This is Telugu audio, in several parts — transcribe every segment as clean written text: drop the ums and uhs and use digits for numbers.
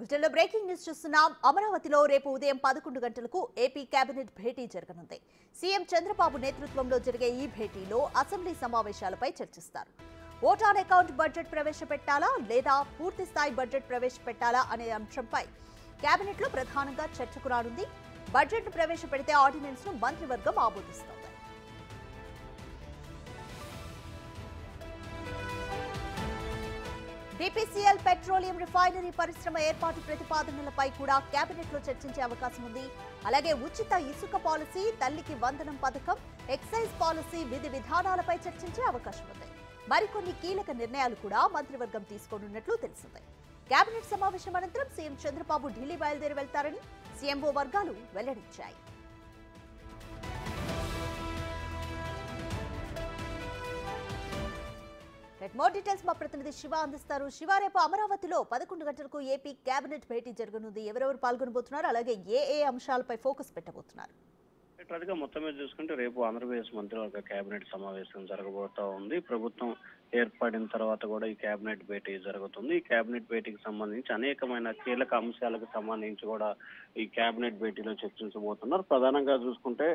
బులెటిన్లో బ్రేకింగ్ న్యూస్ చూస్తున్నాం. అమరావతిలో రేపు ఉదయం 11 గంటలకు ఏపీ కేబినెట్ భేటీ జరగనుంది. సీఎం చంద్రబాబు నేతృత్వంలో జరిగే ఈ భేటీలో అసెంబ్లీ సమావేశాలపై చర్చిస్తారు. ఓట్ ఆన్ అకౌంట్ బడ్జెట్ ప్రవేశపెట్టాలా లేదా పూర్తి స్థాయి బడ్జెట్ ప్రవేశపెట్టాలా అనే అంశంపై కేబినెట్లో ప్రధానంగా చర్చకు రానుంది. బడ్జెట్ ప్రవేశపెడితే ఆర్డినెన్స్ ను మంత్రివర్గం ఆమోదిస్తోంది. బీపీసీఎల్ పెట్రోలియం రిఫైనరీ పరిశ్రమ ఏర్పాటు ప్రతిపాదనలపై కూడా కేబినెట్ లో చర్చించే అవకాశం ఉంది. అలాగే ఉచిత ఇసుక పాలసీ, తల్లికి వందనం పథకం, ఎక్సైజ్ పాలసీ విధి విధానాలపై చర్చించే అవకాశం ఉంది. మరికొన్ని కీలక నిర్ణయాలు కూడా మంత్రివర్గం తీసుకోనున్నట్లు తెలిసింది. కేబినెట్ సమావేశం అనంతరం సీఎం చంద్రబాబు ఢిల్లీ బయలుదేరి వెళ్తారని సీఎంఓ వర్గాలు వెల్లడించాయి. మోర్ డీటెయిల్స్ మా ప్రతినిధి శివ అందిస్తారు. శివ, రేపు అమరావతిలో 11 గంటలకు ఏపీ కేబినెట్ భేటీ జరగనుంది. ఎవరెవరు పాల్గొనబోతున్నారు, అలాగే ఏ అంశాలపై ఫోకస్ పెట్టబోతున్నారు? మొత్తం మీద చూసుకుంటే రేపు ఆంధ్రప్రదేశ్ మంత్రివర్గ కేబినెట్ సమావేశం జరగబోతా ఉంది. ప్రభుత్వం ఏర్పడిన తర్వాత కూడా ఈ కేబినెట్ భేటీ జరుగుతుంది. ఈ కేబినెట్ భేటీకి సంబంధించి అనేకమైన కీలక అంశాలకు సంబంధించి కూడా ఈ కేబినెట్ భేటీలో చర్చించబోతున్నారు. ప్రధానంగా చూసుకుంటే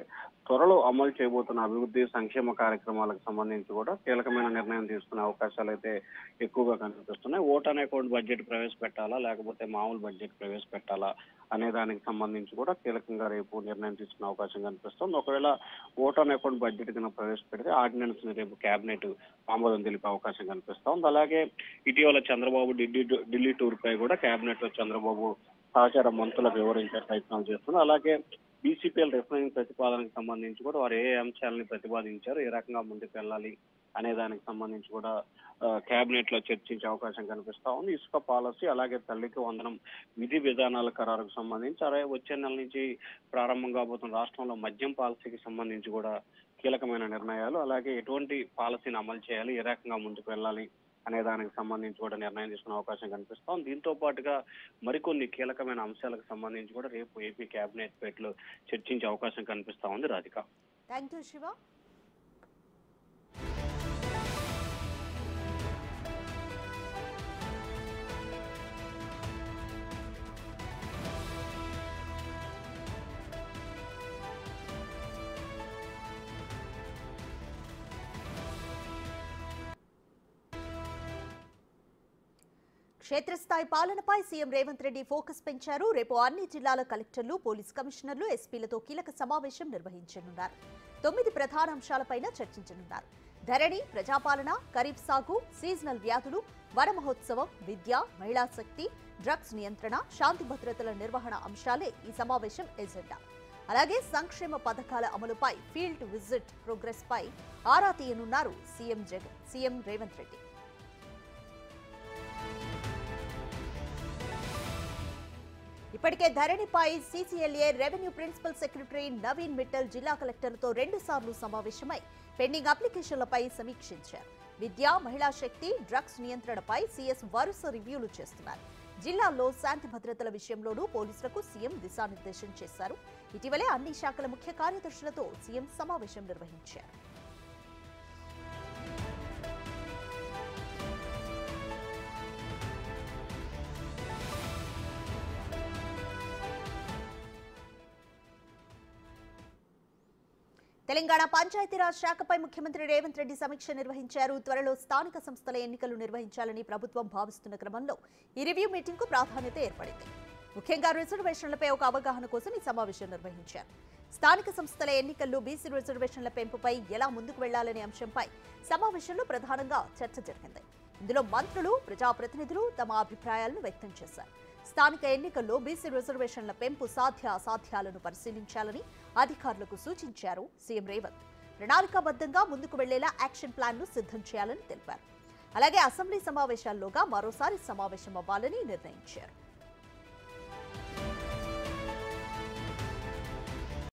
త్వరలో అమలు చేయబోతున్న అభివృద్ధి సంక్షేమ కార్యక్రమాలకు సంబంధించి కూడా కీలకమైన నిర్ణయం తీసుకునే అవకాశాలు అయితే ఎక్కువగా కనిపిస్తున్నాయి. ఓట్ ఆన్ అకౌంట్ బడ్జెట్ ప్రవేశపెట్టాలా లేకపోతే మామూలు బడ్జెట్ ప్రవేశపెట్టాలా అనే దానికి సంబంధించి కూడా కీలకంగా రేపు నిర్ణయం తీసుకునే అవకాశం కనిపిస్తుంది. ఒకవేళ ఓట్ ఆన్ అకౌంట్ బడ్జెట్ కింద ప్రవేశపెడితే ఆర్డినెన్స్ ని రేపు కేబినెట్ ఆమోదం తెలిపే అవకాశం కనిపిస్తోంది. అలాగే ఇటీవల చంద్రబాబు ఢిల్లీ టూర్ పై కూడా కేబినెట్ లో చంద్రబాబు సహచార మంత్రులకు వివరించే ప్రయత్నాలు చేస్తున్నారు. అలాగే బీసీపీఎల్ రిఫైనింగ్ ప్రతిపాదనకు సంబంధించి కూడా వారు ఏ అంశాలని ప్రతిపాదించారు, ఏ రకంగా ముందుకు వెళ్ళాలి అనే దానికి సంబంధించి కూడా కేబినెట్ లో చర్చించే అవకాశం కనిపిస్తా ఉంది. ఇసుక పాలసీ, అలాగే తల్లికి వందనం విధి విధానాల ఖరారుకు సంబంధించి, అలాగే వచ్చే నెల నుంచి ప్రారంభం కాబోతున్న రాష్ట్రంలో మద్యం పాలసీకి సంబంధించి కూడా కీలకమైన నిర్ణయాలు, అలాగే ఎటువంటి పాలసీని అమలు చేయాలి, ఏ రకంగా ముందుకు వెళ్ళాలి అనే దానికి సంబంధించి కూడా నిర్ణయం తీసుకునే అవకాశం కనిపిస్తాం. దీంతో పాటుగా మరికొన్ని కీలకమైన అంశాలకు సంబంధించి కూడా రేపు ఏపీ కేబినెట్ భేటీలో చర్చించే అవకాశం కనిపిస్తా ఉంది. Radhika, thank you Shiva. క్షేత్రస్థాయి పాలనపై సీఎం రేవంత్ రెడ్డి ఫోకస్ పెంచారు. రేపు అన్ని జిల్లాల కలెక్టర్లు, పోలీస్ కమిషనర్లు, ఎస్పీలతో కీలక సమావేశం నిర్వహించనున్నారు. 9 ప్రధాన అంశాలపైన చర్చించనున్నారు. ధరణి, ప్రజాపాలన, ఖరీఫ్ సాగు, సీజనల్ వ్యాధులు, వన మహోత్సవం, విద్య, మహిళా శక్తి, డ్రగ్స్ నియంత్రణ, శాంతి భద్రతల నిర్వహణ అంశాలే ఈ సమావేశం ఎజెండా. అలాగే సంక్షేమ పథకాల అమలుపై ఫీల్డ్ విజిట్ ప్రోగ్రెస్ పై ఆరా తీయనున్నారు సీఎం రేవంత్ రెడ్డి. ఇప్పటికే ధరణిపై CCLA revenue principal secretary Naveen Mittal జిల్లా కలెక్టర్లతో 2 సార్లు సమావేశమై పెండింగ్ అప్లికేషన్లపై సమీక్షించారు. విద్య, మహిళా శక్తి, డ్రగ్స్ నియంత్రణపై సీఎస్ వరుస రివ్యూలు చేస్తున్నారు. జిల్లాల్లో శాంతి భద్రతల విషయంలోనూ పోలీసులకు సీఎం దిశానిర్దేశం చేశారు. ఇటీవలే అన్ని శాఖల ముఖ్య కార్యదర్శులతో సీఎం సమావేశం నిర్వహించారు. తెలంగాణ పంచాయతీరాజ్ శాఖపై ముఖ్యమంత్రి రేవంత్ రెడ్డి సమీక్ష నిర్వహించారు. త్వరలో స్థానిక సంస్థల ఎన్నికలు నిర్వహించాలని ప్రభుత్వం భావిస్తున్న క్రమంలో ఈ రివ్యూ మీటింగ్ కు ప్రాధాన్యత ఏర్పడింది. ముఖ్యంగా రిజర్వేషన్లపై ఒక అవగాహన కోసం ఈ సమావేశం నిర్వహించారు. స్థానిక సంస్థల ఎన్నికల్లో బీసీ రిజర్వేషన్ల పెంపుపై ఎలా ముందుకు వెళ్లాలనే అంశంపై సమావేశంలో ప్రధానంగా చర్చ జరిగింది. ఇందులో మంత్రులు, ప్రజాప్రతినిధులు తమ అభిప్రాయాలను వ్యక్తం చేశారు. స్థానిక ఎన్నికల్లో బీసీ రిజర్వేషన్ల పెంపు సాధ్యాసాధ్యాలను పరిశీలించాలని అధికారులకు సూచించారు సీఎం రేవంత్. ప్రణాళికాబద్ధంగా ముందుకు వెళ్లేలా యాక్షన్ ప్లాన్ ను సిద్ధం చేయాలని తెలిపారు. అలాగే అసెంబ్లీ సమావేశాల్లోగా మరోసారి సమావేశం అవ్వాలని నిర్ణయించారు.